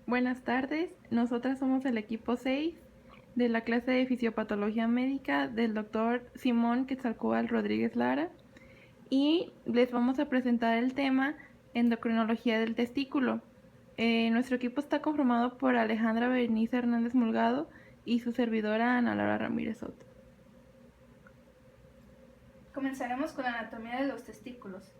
Buenas tardes, nosotras somos el equipo 6 de la clase de Fisiopatología Médica del doctor Simón Quetzalcóatl Rodríguez Lara y les vamos a presentar el tema endocrinología del testículo. Nuestro equipo está conformado por Alejandra Berenice Hernández Mulgado y su servidora Ana Laura Ramírez Soto. Comenzaremos con la anatomía de los testículos.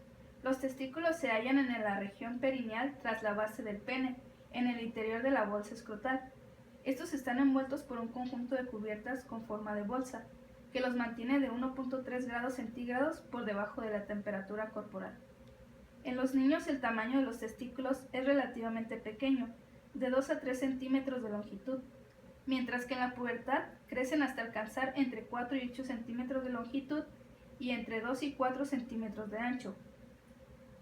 Los testículos se hallan en la región perineal tras la base del pene, en el interior de la bolsa escrotal. Estos están envueltos por un conjunto de cubiertas con forma de bolsa, que los mantiene de 1.3 grados centígrados por debajo de la temperatura corporal. En los niños el tamaño de los testículos es relativamente pequeño, de 2 a 3 centímetros de longitud, mientras que en la pubertad crecen hasta alcanzar entre 4 y 8 centímetros de longitud y entre 2 y 4 centímetros de ancho.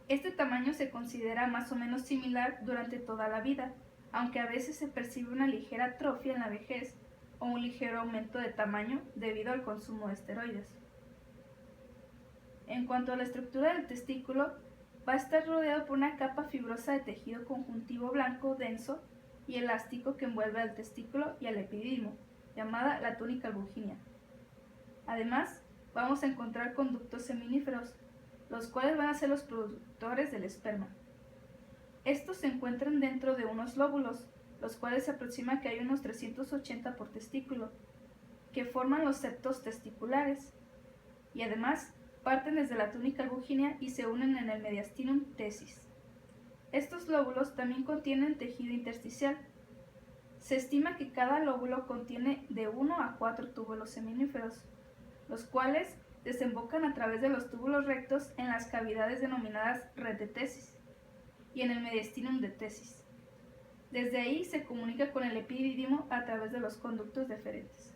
Este tamaño se considera más o menos similar durante toda la vida, aunque a veces se percibe una ligera atrofia en la vejez o un ligero aumento de tamaño debido al consumo de esteroides. En cuanto a la estructura del testículo, va a estar rodeado por una capa fibrosa de tejido conjuntivo blanco denso y elástico que envuelve al testículo y al epidídimo, llamada la túnica albuginea. Además, vamos a encontrar conductos seminíferos, los cuales van a ser los productores del esperma. Estos se encuentran dentro de unos lóbulos, los cuales se aproxima que hay unos 380 por testículo, que forman los septos testiculares, y además parten desde la túnica albuginea y se unen en el mediastinum tesis. Estos lóbulos también contienen tejido intersticial. Se estima que cada lóbulo contiene de 1 a 4 túbulos seminíferos, los cuales desembocan a través de los túbulos rectos en las cavidades denominadas red de tesis y en el mediastinum de tesis. Desde ahí se comunica con el epidídimo a través de los conductos deferentes.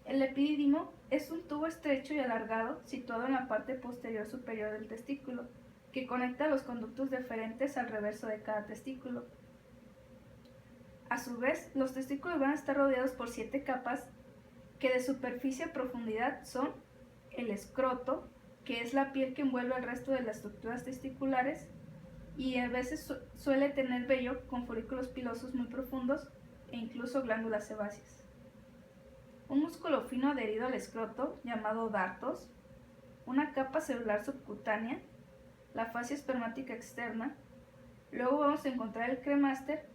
El epidídimo es un tubo estrecho y alargado situado en la parte posterior superior del testículo, que conecta los conductos deferentes al reverso de cada testículo. A su vez, los testículos van a estar rodeados por 7 capas que de superficie a profundidad son el escroto, que es la piel que envuelve el resto de las estructuras testiculares y a veces suele tener vello con folículos pilosos muy profundos e incluso glándulas sebáceas. Un músculo fino adherido al escroto, llamado dartos, una capa celular subcutánea, la fascia espermática externa, luego vamos a encontrar el cremaster,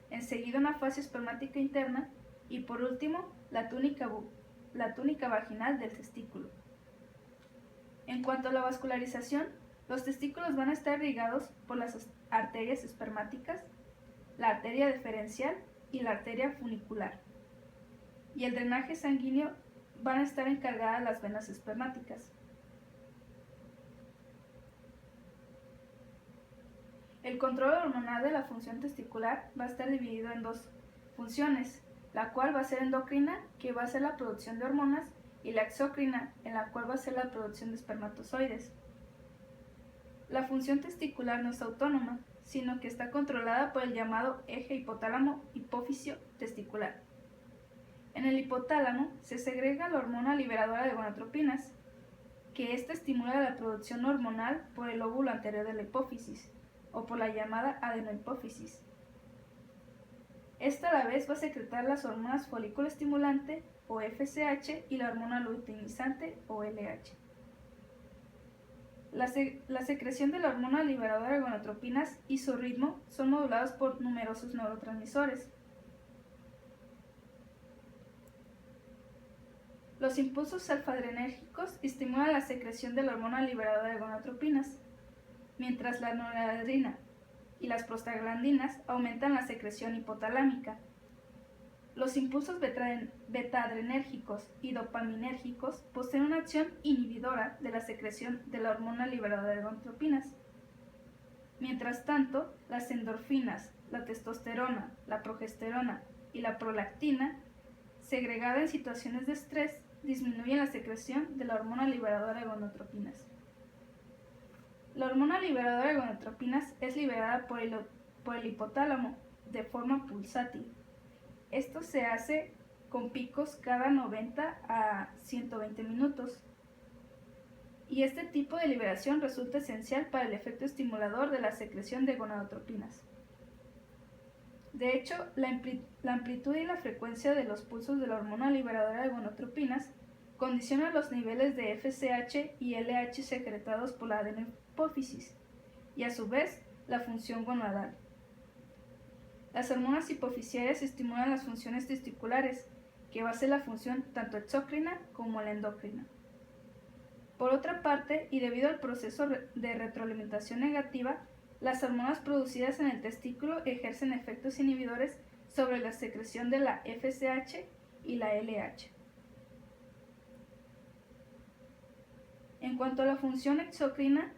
enseguida una fascia espermática interna y por último la túnica vaginal del testículo. En cuanto a la vascularización, los testículos van a estar irrigados por las arterias espermáticas, la arteria deferencial y la arteria funicular. Y el drenaje sanguíneo van a estar encargadas las venas espermáticas. El control hormonal de la función testicular va a estar dividido en 2 funciones, la cual va a ser endocrina, que va a ser la producción de hormonas, y la exócrina, en la cual va a ser la producción de espermatozoides. La función testicular no es autónoma, sino que está controlada por el llamado eje hipotálamo-hipófisio testicular. En el hipotálamo se segrega la hormona liberadora de gonadotropinas, que ésta estimula la producción hormonal por el lóbulo anterior de la hipófisis, o por la llamada adenohipófisis. Esta a la vez va a secretar las hormonas folículo estimulante, o FSH, y la hormona luteinizante, o LH. La secreción de la hormona liberadora de gonadotropinas y su ritmo son modulados por numerosos neurotransmisores. Los impulsos alfa-adrenérgicos estimulan la secreción de la hormona liberadora de gonadotropinas, mientras la noradrenalina y las prostaglandinas aumentan la secreción hipotalámica. Los impulsos beta-adrenérgicos y dopaminérgicos poseen una acción inhibidora de la secreción de la hormona liberadora de gonadotropinas. Mientras tanto, las endorfinas, la testosterona, la progesterona y la prolactina, segregada en situaciones de estrés, disminuyen la secreción de la hormona liberadora de gonadotropinas. La hormona liberadora de gonadotropinas es liberada por el hipotálamo de forma pulsátil. Esto se hace con picos cada 90 a 120 minutos. Y este tipo de liberación resulta esencial para el efecto estimulador de la secreción de gonadotropinas. De hecho, la amplitud y la frecuencia de los pulsos de la hormona liberadora de gonadotropinas condiciona los niveles de FSH y LH secretados por la adenopófisis y a su vez la función gonadal. Las hormonas hipofisiarias estimulan las funciones testiculares, que va a ser la función tanto exócrina como la endocrina. Por otra parte, y debido al proceso de retroalimentación negativa, las hormonas producidas en el testículo ejercen efectos inhibidores sobre la secreción de la FSH y la LH. En cuanto a la función exócrina,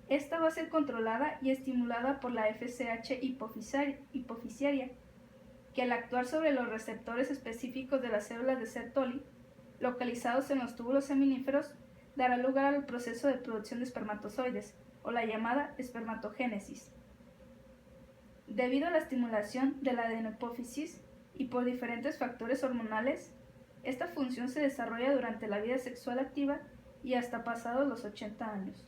esta va a ser controlada y estimulada por la FSH hipofisiaria, que al actuar sobre los receptores específicos de las células de Sertoli, localizados en los túbulos seminíferos, dará lugar al proceso de producción de espermatozoides, o la llamada espermatogénesis. Debido a la estimulación de la adenopófisis y por diferentes factores hormonales, esta función se desarrolla durante la vida sexual activa y hasta pasados los 80 años.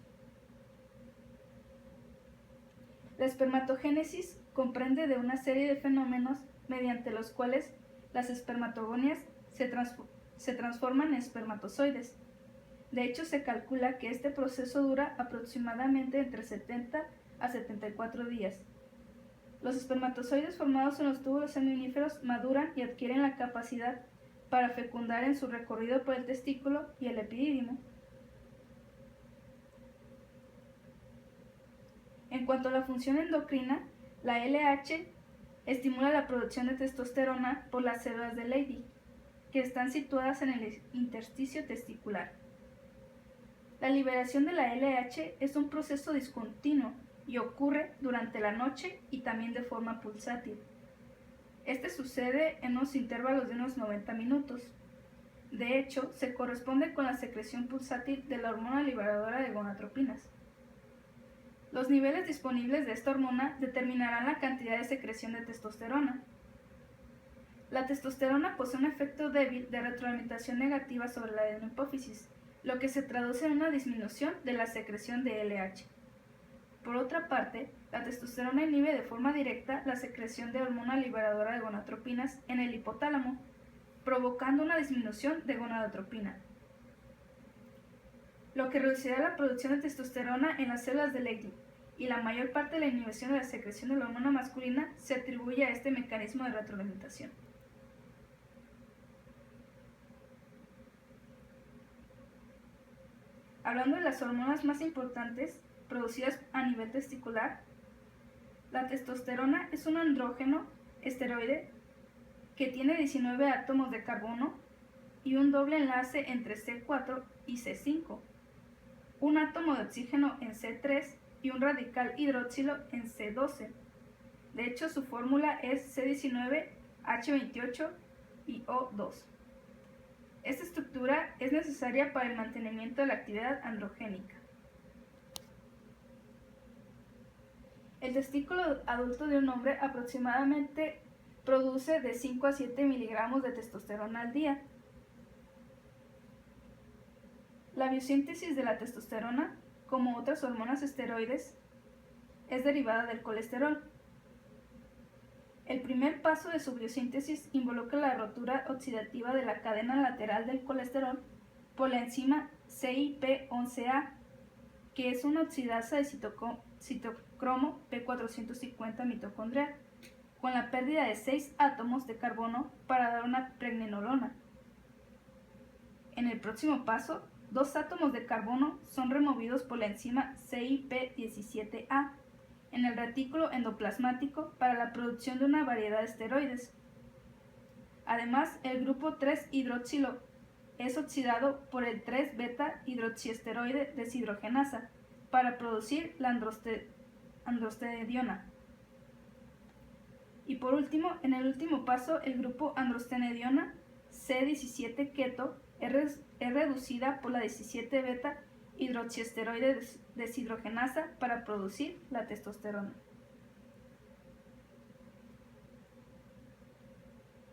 La espermatogénesis comprende de una serie de fenómenos mediante los cuales las espermatogonias se transforman en espermatozoides. De hecho, se calcula que este proceso dura aproximadamente entre 70 a 74 días. Los espermatozoides formados en los túbulos seminíferos maduran y adquieren la capacidad para fecundar en su recorrido por el testículo y el epidídimo. En cuanto a la función endocrina, la LH estimula la producción de testosterona por las células de Leydig, que están situadas en el intersticio testicular. La liberación de la LH es un proceso discontinuo y ocurre durante la noche y también de forma pulsátil. Este sucede en unos intervalos de unos 90 minutos. De hecho, se corresponde con la secreción pulsátil de la hormona liberadora de gonadotropinas. Los niveles disponibles de esta hormona determinarán la cantidad de secreción de testosterona. La testosterona posee un efecto débil de retroalimentación negativa sobre la adenopófisis, lo que se traduce en una disminución de la secreción de LH. Por otra parte, la testosterona inhibe de forma directa la secreción de hormona liberadora de gonadotropinas en el hipotálamo, provocando una disminución de gonadotropina, lo que reducirá la producción de testosterona en las células de Leydig, y la mayor parte de la inhibición de la secreción de la hormona masculina se atribuye a este mecanismo de retroalimentación. Hablando de las hormonas más importantes producidas a nivel testicular, la testosterona es un andrógeno esteroide que tiene 19 átomos de carbono y un doble enlace entre C4 y C5, un átomo de oxígeno en C3 y un radical hidroxilo en C12. De hecho, su fórmula es C19H28 y O2. Esta estructura es necesaria para el mantenimiento de la actividad androgénica. El testículo adulto de un hombre aproximadamente produce de 5 a 7 miligramos de testosterona al día. La biosíntesis de la testosterona, como otras hormonas esteroides, es derivada del colesterol. El primer paso de su biosíntesis involucra la rotura oxidativa de la cadena lateral del colesterol por la enzima CYP11A, que es una oxidasa de citocromo P450 mitocondrial, con la pérdida de 6 átomos de carbono para dar una pregnenolona. En el próximo paso, 2 átomos de carbono son removidos por la enzima CYP17A en el retículo endoplasmático para la producción de una variedad de esteroides. Además, el grupo 3-hidroxilo es oxidado por el 3-beta-hidroxiesteroide deshidrogenasa para producir la androstenediona. Y por último, en el último paso, el grupo androstenediona C17-keto es reducida por la 17-beta-hidroxiesteroide deshidrogenasa para producir la testosterona.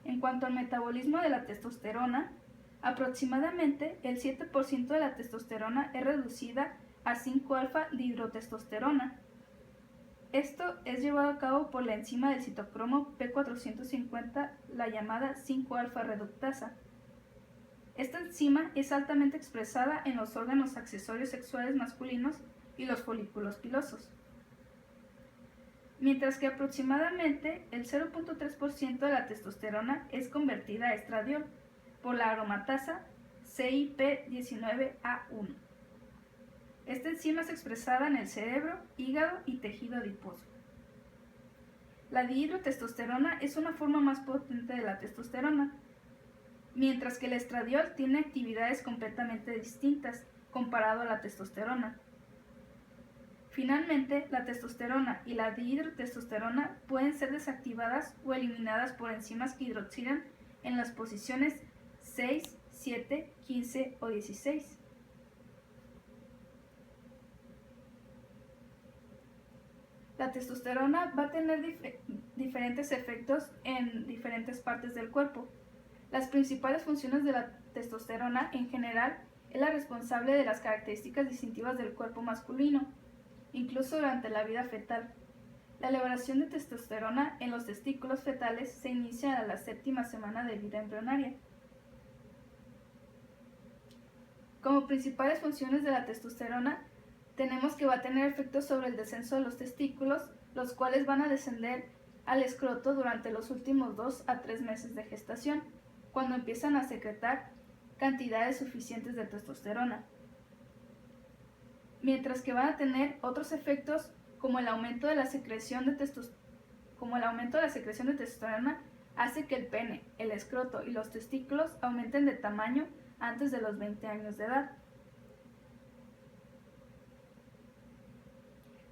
En cuanto al metabolismo de la testosterona, aproximadamente el 7% de la testosterona es reducida a 5-alfa-dihidrotestosterona. Esto es llevado a cabo por la enzima del citocromo P450, la llamada 5-alfa reductasa. Esta enzima es altamente expresada en los órganos accesorios sexuales masculinos y los folículos pilosos, mientras que aproximadamente el 0.3% de la testosterona es convertida a estradiol por la aromatasa CYP19A1. Esta enzima es expresada en el cerebro, hígado y tejido adiposo. La dihidrotestosterona es una forma más potente de la testosterona, mientras que el estradiol tiene actividades completamente distintas comparado a la testosterona. Finalmente, la testosterona y la dihidrotestosterona pueden ser desactivadas o eliminadas por enzimas que hidroxilan en las posiciones 6, 7, 15 o 16. La testosterona va a tener diferentes efectos en diferentes partes del cuerpo. Las principales funciones de la testosterona en general es la responsable de las características distintivas del cuerpo masculino, incluso durante la vida fetal. La elevación de testosterona en los testículos fetales se inicia a la 7ª semana de vida embrionaria. Como principales funciones de la testosterona, tenemos que va a tener efectos sobre el descenso de los testículos, los cuales van a descender al escroto durante los últimos 2 a 3 meses de gestación, cuando empiezan a secretar cantidades suficientes de testosterona. Mientras que van a tener otros efectos como el aumento de la secreción de testosterona hace que el pene, el escroto y los testículos aumenten de tamaño antes de los 20 años de edad.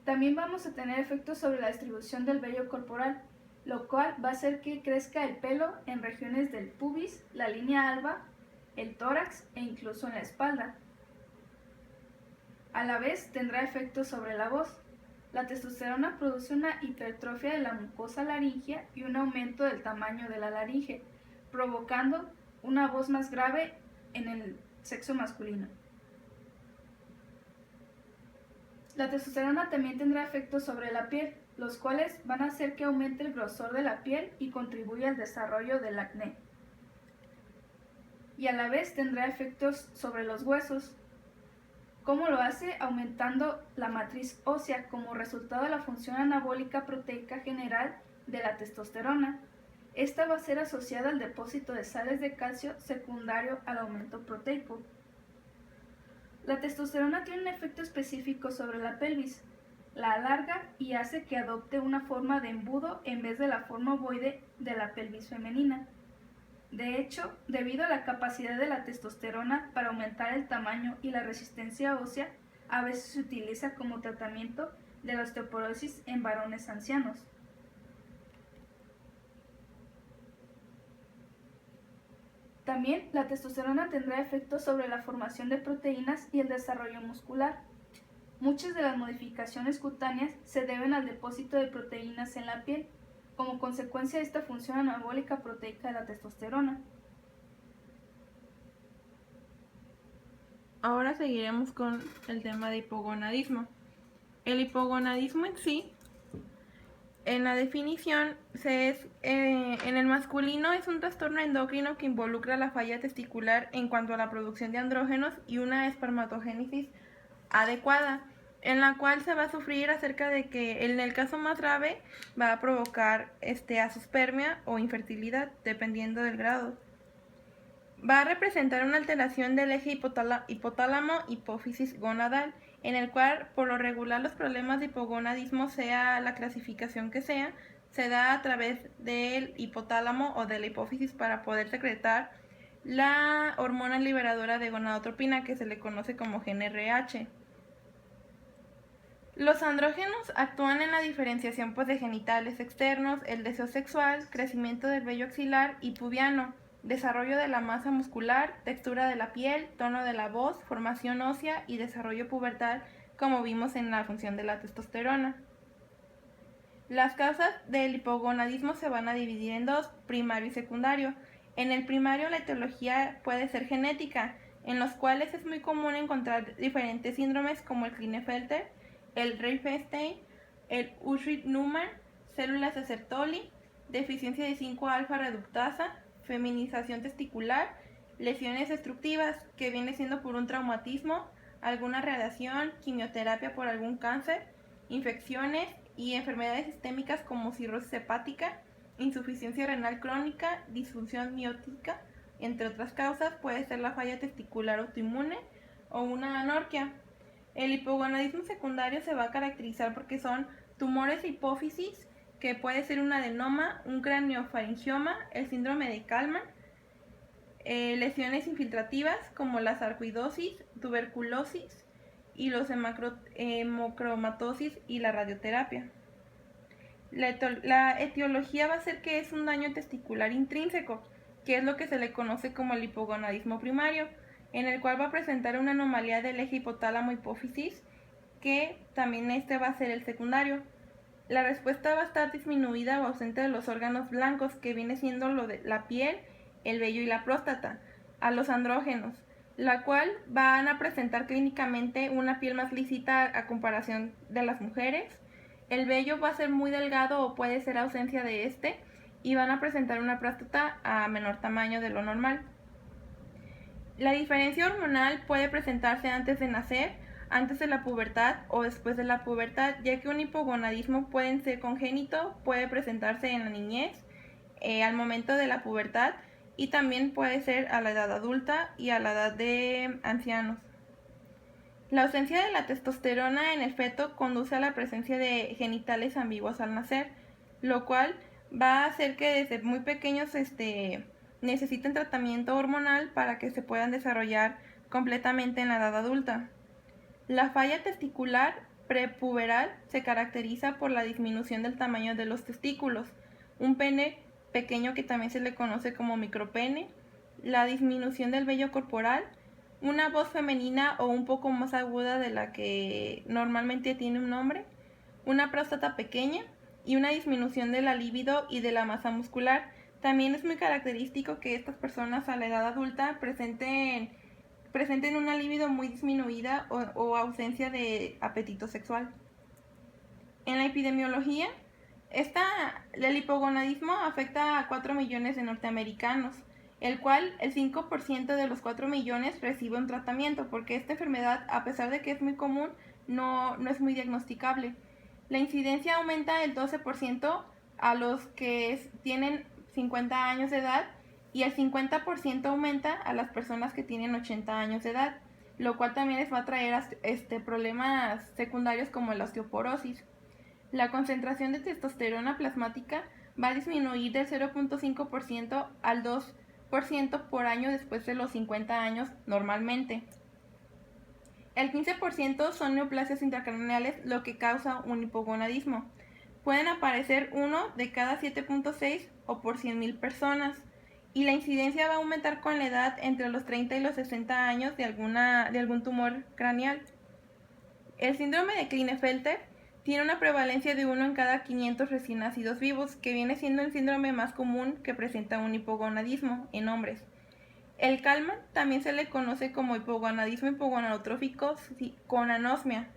También vamos a tener efectos sobre la distribución del vello corporal, lo cual va a hacer que crezca el pelo en regiones del pubis, la línea alba, el tórax e incluso en la espalda. A la vez tendrá efectos sobre la voz. La testosterona produce una hipertrofia de la mucosa laringea y un aumento del tamaño de la laringe, provocando una voz más grave en el sexo masculino. La testosterona también tendrá efectos sobre la piel, los cuales van a hacer que aumente el grosor de la piel y contribuya al desarrollo del acné. Y a la vez tendrá efectos sobre los huesos. ¿Cómo lo hace? Aumentando la matriz ósea como resultado de la función anabólica proteica general de la testosterona. Esta va a ser asociada al depósito de sales de calcio secundario al aumento proteico. La testosterona tiene un efecto específico sobre la pelvis. La alarga y hace que adopte una forma de embudo en vez de la forma ovoide de la pelvis femenina. De hecho, debido a la capacidad de la testosterona para aumentar el tamaño y la resistencia ósea, a veces se utiliza como tratamiento de la osteoporosis en varones ancianos. También la testosterona tendrá efectos sobre la formación de proteínas y el desarrollo muscular. Muchas de las modificaciones cutáneas se deben al depósito de proteínas en la piel, como consecuencia de esta función anabólica proteica de la testosterona. Ahora seguiremos con el tema de hipogonadismo. El hipogonadismo en sí, en la definición, en el masculino es un trastorno endocrino que involucra la falla testicular en cuanto a la producción de andrógenos y una espermatogénesis adecuada, en la cual se va a sufrir acerca de que en el caso más grave va a provocar azoospermia o infertilidad, dependiendo del grado. Va a representar una alteración del eje hipotálamo-hipófisis gonadal, en el cual por lo regular los problemas de hipogonadismo, sea la clasificación que sea, se da a través del hipotálamo o de la hipófisis para poder secretar la hormona liberadora de gonadotropina, que se le conoce como GnRH. Los andrógenos actúan en la diferenciación de genitales externos, el deseo sexual, crecimiento del vello axilar y pubiano, desarrollo de la masa muscular, textura de la piel, tono de la voz, formación ósea y desarrollo pubertal, como vimos en la función de la testosterona. Las causas del hipogonadismo se van a dividir en dos, primario y secundario. En el primario la etiología puede ser genética, en los cuales es muy común encontrar diferentes síndromes como el Klinefelter, el Rifestein el Ullrich-Newman, células de Sertoli, deficiencia de 5-alfa reductasa, feminización testicular, lesiones destructivas, que viene siendo por un traumatismo, alguna radiación, quimioterapia por algún cáncer, infecciones y enfermedades sistémicas como cirrosis hepática, insuficiencia renal crónica, disfunción miótica, entre otras causas. Puede ser la falla testicular autoinmune o una anorquia. El hipogonadismo secundario se va a caracterizar porque son tumores de hipófisis, que puede ser un adenoma, un craniofaringioma, el síndrome de Kallmann, lesiones infiltrativas como la sarcoidosis, tuberculosis y los hemocromatosis y la radioterapia. La etiología va a ser que es un daño testicular intrínseco, que es lo que se le conoce como el hipogonadismo primario, en el cual va a presentar una anomalía del eje hipotálamo-hipófisis, que también este va a ser el secundario. La respuesta va a estar disminuida o ausente de los órganos blancos, que viene siendo lo de la piel, el vello y la próstata, a los andrógenos, la cual van a presentar clínicamente una piel más lisita a comparación de las mujeres. El vello va a ser muy delgado o puede ser ausencia de este, y van a presentar una próstata a menor tamaño de lo normal. La diferencia hormonal puede presentarse antes de nacer, antes de la pubertad o después de la pubertad, ya que un hipogonadismo puede ser congénito, puede presentarse en la niñez, al momento de la pubertad, y también puede ser a la edad adulta y a la edad de ancianos. La ausencia de la testosterona en el feto conduce a la presencia de genitales ambiguos al nacer, lo cual va a hacer que desde muy pequeños necesiten tratamiento hormonal para que se puedan desarrollar completamente en la edad adulta. La falla testicular prepuberal se caracteriza por la disminución del tamaño de los testículos, un pene pequeño que también se le conoce como micropene, la disminución del vello corporal, una voz femenina o un poco más aguda de la que normalmente tiene un hombre, una próstata pequeña y una disminución de la libido y de la masa muscular. También es muy característico que estas personas a la edad adulta presenten una libido muy disminuida o ausencia de apetito sexual. En la epidemiología, el hipogonadismo afecta a 4 millones de norteamericanos, el cual el 5% de los 4 millones recibe un tratamiento, porque esta enfermedad, a pesar de que es muy común, no es muy diagnosticable. La incidencia aumenta el 12% a los que tienen 50 años de edad, y el 50% aumenta a las personas que tienen 80 años de edad, lo cual también les va a traer problemas secundarios como la osteoporosis. La concentración de testosterona plasmática va a disminuir del 0.5% al 2% por año después de los 50 años normalmente. El 15% son neoplasias intracraneales, lo que causa un hipogonadismo. Pueden aparecer uno de cada 7.6 o por 100.000 personas, y la incidencia va a aumentar con la edad entre los 30 y los 60 años de algún tumor craneal. El síndrome de Klinefelter tiene una prevalencia de 1 en cada 500 recién nacidos vivos, que viene siendo el síndrome más común que presenta un hipogonadismo en hombres. El Kallmann también se le conoce como hipogonadismo hipogonadotrófico con anosmia,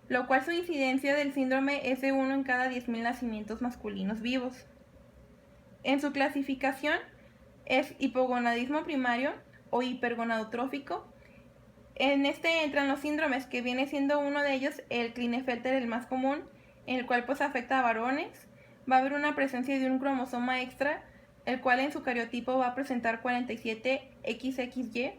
lo cual su incidencia del síndrome es de 1 en cada 10.000 nacimientos masculinos vivos. En su clasificación es hipogonadismo primario o hipergonadotrófico. En este entran los síndromes, que viene siendo uno de ellos el Klinefelter, el más común, en el cual pues afecta a varones. Va a haber una presencia de un cromosoma extra, el cual en su cariotipo va a presentar 47XXY.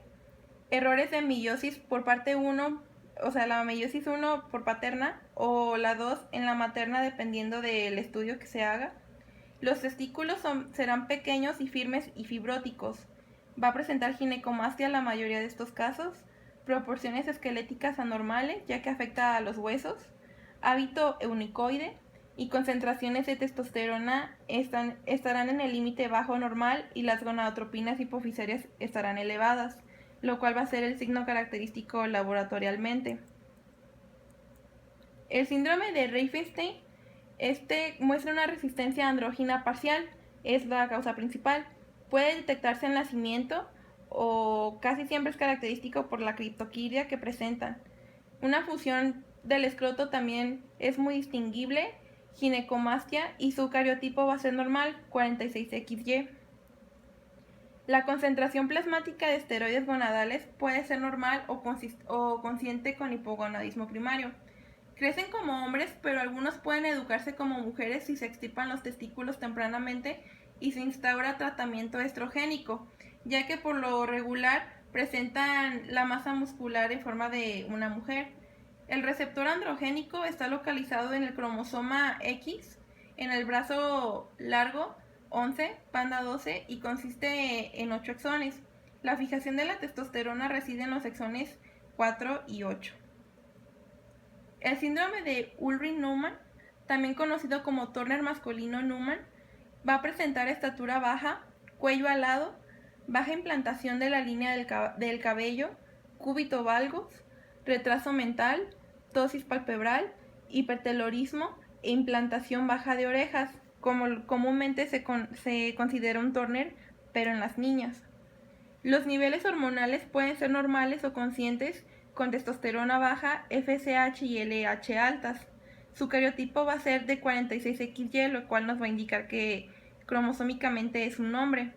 Errores de meiosis por parte 1, o sea, la meiosis 1 por paterna o la 2 en la materna, dependiendo del estudio que se haga. Los testículos serán pequeños y firmes y fibróticos. Va a presentar ginecomastia en la mayoría de estos casos, proporciones esqueléticas anormales, ya que afecta a los huesos, hábito eunicoide, y concentraciones de testosterona estarán en el límite bajo normal, y las gonadotropinas hipofisarias estarán elevadas, lo cual va a ser el signo característico laboratorialmente. El síndrome de Riefenstein muestra una resistencia andrógina parcial, es la causa principal. Puede detectarse en nacimiento o casi siempre es característico por la criptoquiria que presentan. Una fusión del escroto también es muy distinguible, ginecomastia, y su cariotipo va a ser normal, 46XY. La concentración plasmática de esteroides gonadales puede ser normal o consciente con hipogonadismo primario. Crecen como hombres, pero algunos pueden educarse como mujeres si se extirpan los testículos tempranamente y se instaura tratamiento estrogénico, ya que por lo regular presentan la masa muscular en forma de una mujer. El receptor androgénico está localizado en el cromosoma X, en el brazo largo 11, panda 12, y consiste en 8 exones. La fijación de la testosterona reside en los exones 4 y 8. El síndrome de Ullrich-Neumann, también conocido como Turner masculino-Neumann, va a presentar estatura baja, cuello alado, baja implantación de la línea del cabello, cúbito valgus, retraso mental, ptosis palpebral, hipertelorismo e implantación baja de orejas, como comúnmente se considera un Turner, pero en las niñas. Los niveles hormonales pueden ser normales o conscientes con testosterona baja, FSH y LH altas. Su cariotipo va a ser de 46XY, lo cual nos va a indicar que cromosómicamente es un hombre.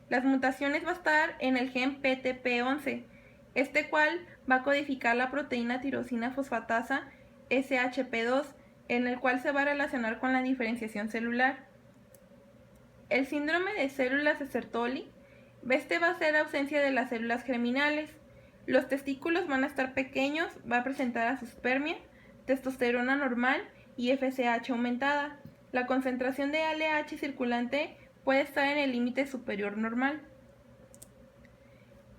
Las mutaciones va a estar en el gen PTP11, este cual va a codificar la proteína tirosina fosfatasa SHP2, en el cual se va a relacionar con la diferenciación celular. El síndrome de células de Sertoli, este va a ser ausencia de las células germinales. Los testículos van a estar pequeños, va a presentar asospermia, testosterona normal y FSH aumentada. La concentración de LH circulante puede estar en el límite superior normal.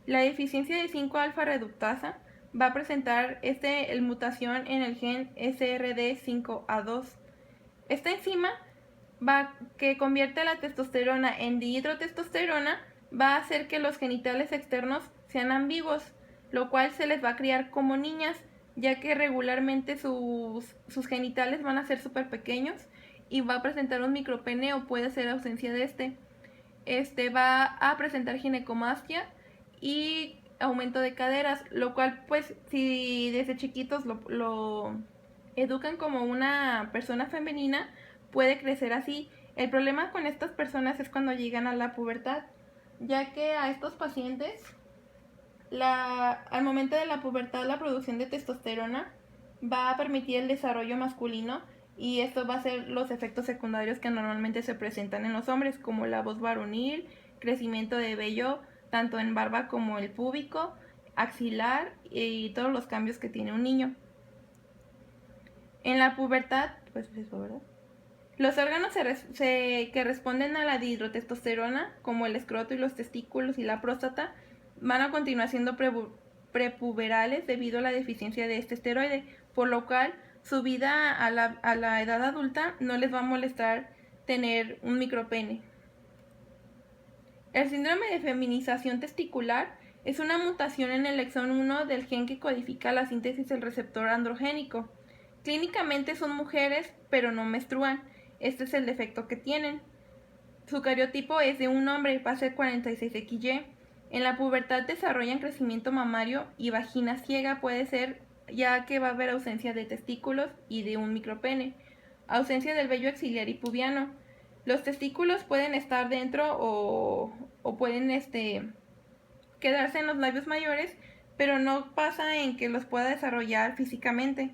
La deficiencia de 5-alfa reductasa va a presentar mutación en el gen SRD5A2. Esta enzima que convierte la testosterona en dihidrotestosterona va a hacer que los genitales externos sean ambiguos, lo cual se les va a criar como niñas, ya que regularmente sus genitales van a ser súper pequeños y va a presentar un micropene o puede ser ausencia de va a presentar ginecomastia y aumento de caderas, lo cual pues si desde chiquitos lo educan como una persona femenina, puede crecer así. El problema con estas personas es cuando llegan a la pubertad, ya que a estos pacientes al momento de la pubertad la producción de testosterona va a permitir el desarrollo masculino, y esto va a ser los efectos secundarios que normalmente se presentan en los hombres, como la voz varonil, crecimiento de vello tanto en barba como el púbico, axilar y todos los cambios que tiene un niño. En la pubertad, pues eso, ¿verdad? Los órganos que responden a la dihidrotestosterona, como el escroto y los testículos y la próstata, van a continuar siendo prepuberales debido a la deficiencia de este esteroide, por lo cual su vida a la edad adulta no les va a molestar tener un micropene. El síndrome de feminización testicular es una mutación en el exón 1 del gen que codifica la síntesis del receptor androgénico. Clínicamente son mujeres, pero no menstruan. Este es el defecto que tienen. Su cariotipo es de un hombre, va a ser 46XY. En la pubertad desarrollan crecimiento mamario y vagina ciega, puede ser, ya que va a haber ausencia de testículos y de un micropene. Ausencia del vello axilar y pubiano. Los testículos pueden estar dentro o pueden quedarse en los labios mayores, pero no pasa en que los pueda desarrollar físicamente.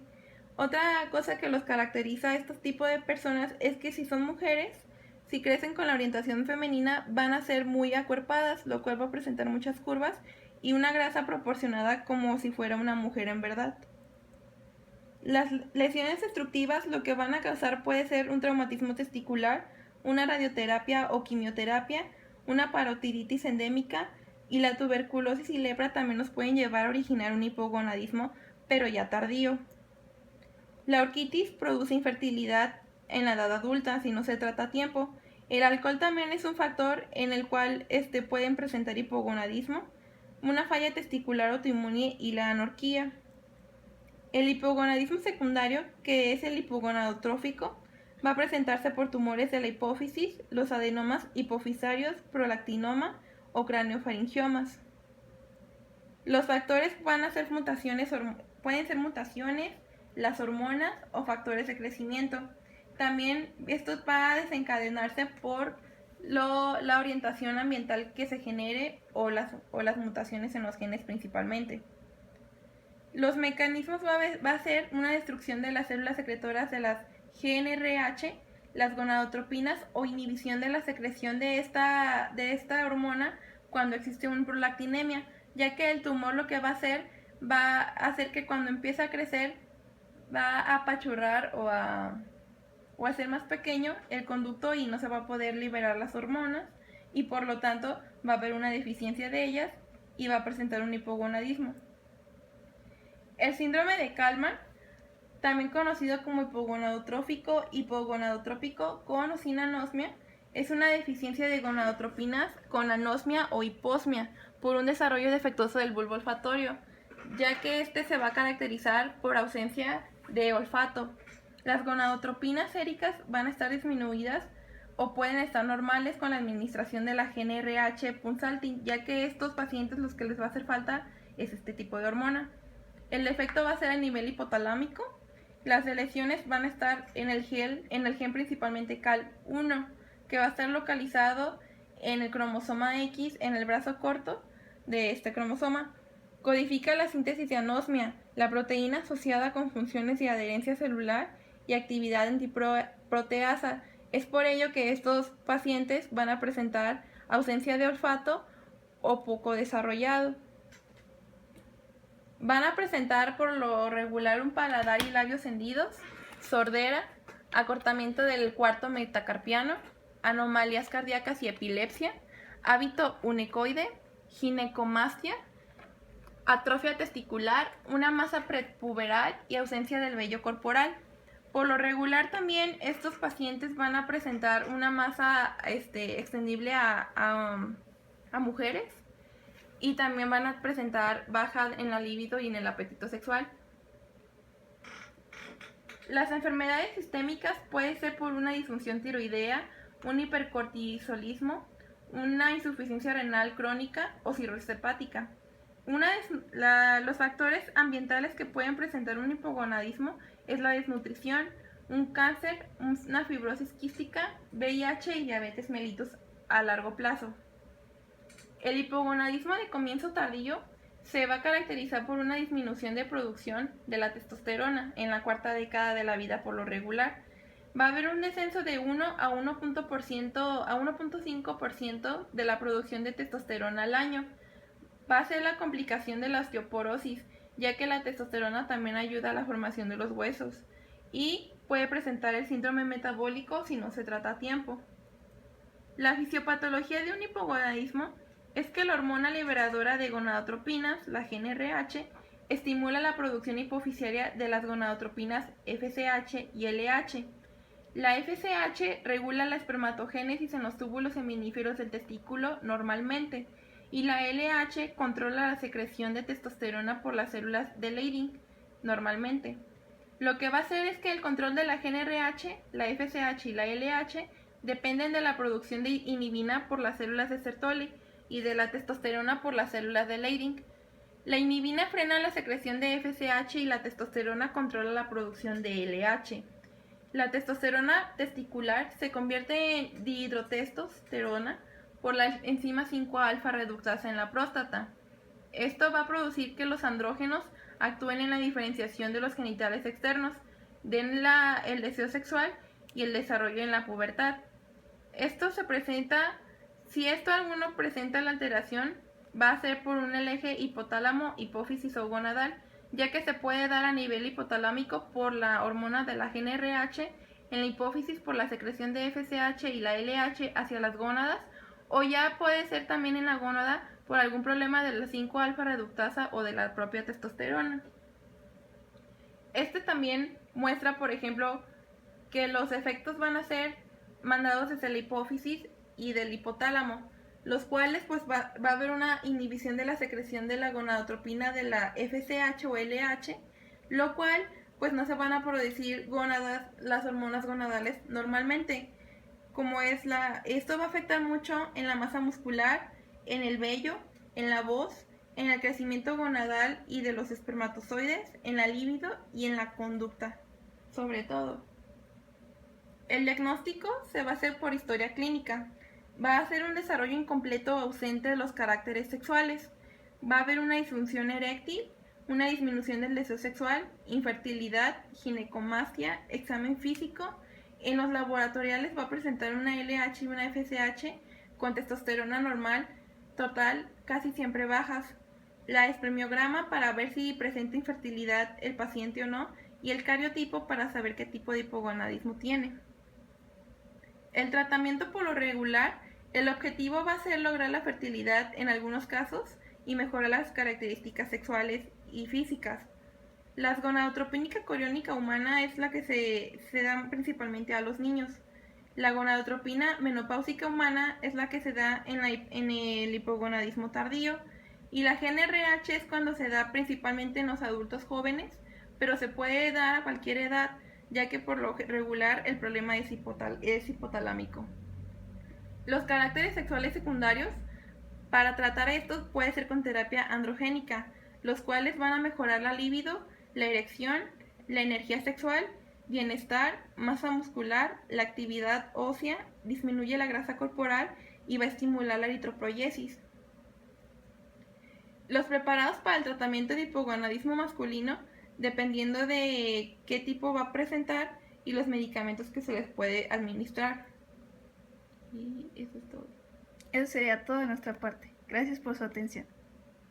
Otra cosa que los caracteriza a estos tipos de personas es que si son mujeres, si crecen con la orientación femenina, van a ser muy acuerpadas, lo cual va a presentar muchas curvas y una grasa proporcionada como si fuera una mujer en verdad. Las lesiones destructivas lo que van a causar puede ser un traumatismo testicular, una radioterapia o quimioterapia, una parotiditis endémica, y la tuberculosis y lepra también nos pueden llevar a originar un hipogonadismo, pero ya tardío. La orquitis produce infertilidad en la edad adulta si no se trata a tiempo. El alcohol también es un factor en el cual pueden presentar hipogonadismo, una falla testicular autoinmune y la anorquía. El hipogonadismo secundario, que es el hipogonadotrófico, va a presentarse por tumores de la hipófisis, los adenomas hipofisarios, prolactinoma o craneofaringiomas. Los factores pueden ser mutaciones, las hormonas o factores de crecimiento. También esto va a desencadenarse por la orientación ambiental que se genere o las mutaciones en los genes principalmente. Los mecanismos va a ser una destrucción de las células secretoras de las GnRH, las gonadotropinas o inhibición de la secreción de esta hormona cuando existe una prolactinemia, ya que el tumor lo que va a hacer que cuando empieza a crecer va a apachurrar o a hacer más pequeño el conducto y no se va a poder liberar las hormonas y por lo tanto va a haber una deficiencia de ellas y va a presentar un hipogonadismo. El síndrome de Kallmann, también conocido como hipogonadotrófico, hipogonadotrópico con sin anosmia, es una deficiencia de gonadotropinas con anosmia o hiposmia por un desarrollo defectuoso del bulbo olfatorio, ya que este se va a caracterizar por ausencia de olfato. Las gonadotropinas séricas van a estar disminuidas o pueden estar normales con la administración de la GnRH punsaltin, ya que estos pacientes los que les va a hacer falta es este tipo de hormona. El efecto va a ser a nivel hipotalámico. Las lesiones van a estar en el gen principalmente CAL1, que va a estar localizado en el cromosoma X, en el brazo corto de este cromosoma. Codifica la síntesis de anosmia, la proteína asociada con funciones de adherencia celular y actividad antiproteasa. Es por ello que estos pacientes van a presentar ausencia de olfato o poco desarrollado. Van a presentar por lo regular un paladar y labios hendidos, sordera, acortamiento del cuarto metacarpiano, anomalías cardíacas y epilepsia, hábito unecoide, ginecomastia, atrofia testicular, una masa prepuberal y ausencia del vello corporal. Por lo regular también estos pacientes van a presentar una masa extendible a mujeres y también van a presentar baja en la libido y en el apetito sexual. Las enfermedades sistémicas pueden ser por una disfunción tiroidea, un hipercortisolismo, una insuficiencia renal crónica o cirrosis hepática. Los factores ambientales que pueden presentar un hipogonadismo es la desnutrición, un cáncer, una fibrosis quística, VIH y diabetes mellitus a largo plazo. El hipogonadismo de comienzo tardío se va a caracterizar por una disminución de producción de la testosterona en la cuarta década de la vida por lo regular. Va a haber un descenso de 1 a 1.5% de la producción de testosterona al año. Va a ser la complicación de la osteoporosis, ya que la testosterona también ayuda a la formación de los huesos y puede presentar el síndrome metabólico si no se trata a tiempo. La fisiopatología de un hipogonadismo es que la hormona liberadora de gonadotropinas, la GnRH, estimula la producción hipoficiaria de las gonadotropinas FSH y LH. La FSH regula la espermatogénesis en los túbulos seminíferos del testículo normalmente, y la LH controla la secreción de testosterona por las células de Leydig normalmente. Lo que va a hacer es que el control de la GnRH, la FSH y la LH dependen de la producción de inhibina por las células de Sertoli y de la testosterona por las células de Leydig. La inhibina frena la secreción de FSH y la testosterona controla la producción de LH. La testosterona testicular se convierte en dihidrotestosterona por la enzima 5-alfa reductasa en la próstata. Esto va a producir que los andrógenos actúen en la diferenciación de los genitales externos, den el deseo sexual y el desarrollo en la pubertad. Si esto alguno presenta la alteración, va a ser por un eje hipotálamo, hipófisis o gonadal, ya que se puede dar a nivel hipotalámico por la hormona de la GnRH, en la hipófisis por la secreción de FSH y la LH hacia las gónadas, o ya puede ser también en la gónada por algún problema de la 5-alfa reductasa o de la propia testosterona. También muestra, por ejemplo, que los efectos van a ser mandados desde la hipófisis y del hipotálamo, los cuales pues va a haber una inhibición de la secreción de la gonadotropina de la FSH o LH, lo cual pues no se van a producir las hormonas gonadales normalmente. Esto va a afectar mucho en la masa muscular, en el vello, en la voz, en el crecimiento gonadal y de los espermatozoides, en la libido y en la conducta, sobre todo. El diagnóstico se va a hacer por historia clínica. Va a ser un desarrollo incompleto o ausente de los caracteres sexuales. Va a haber una disfunción eréctil, una disminución del deseo sexual, infertilidad, ginecomastia, examen físico. En los laboratoriales va a presentar una LH y una FSH con testosterona normal total casi siempre bajas. La espermiograma para ver si presenta infertilidad el paciente o no, y el cariotipo para saber qué tipo de hipogonadismo tiene. El tratamiento por lo regular, el objetivo va a ser lograr la fertilidad en algunos casos y mejorar las características sexuales y físicas. La gonadotropínica coriónica humana es la que se da principalmente a los niños. La gonadotropina menopáusica humana es la que se da en el hipogonadismo tardío. Y la GnRH es cuando se da principalmente en los adultos jóvenes, pero se puede dar a cualquier edad, ya que por lo regular el problema es hipotalámico. Los caracteres sexuales secundarios, para tratar estos puede ser con terapia androgénica, los cuales van a mejorar la libido, la erección, la energía sexual, bienestar, masa muscular, la actividad ósea, disminuye la grasa corporal y va a estimular la eritropoyesis. Los preparados para el tratamiento de hipogonadismo masculino, dependiendo de qué tipo va a presentar y los medicamentos que se les puede administrar. Y eso es todo. Eso sería todo de nuestra parte. Gracias por su atención.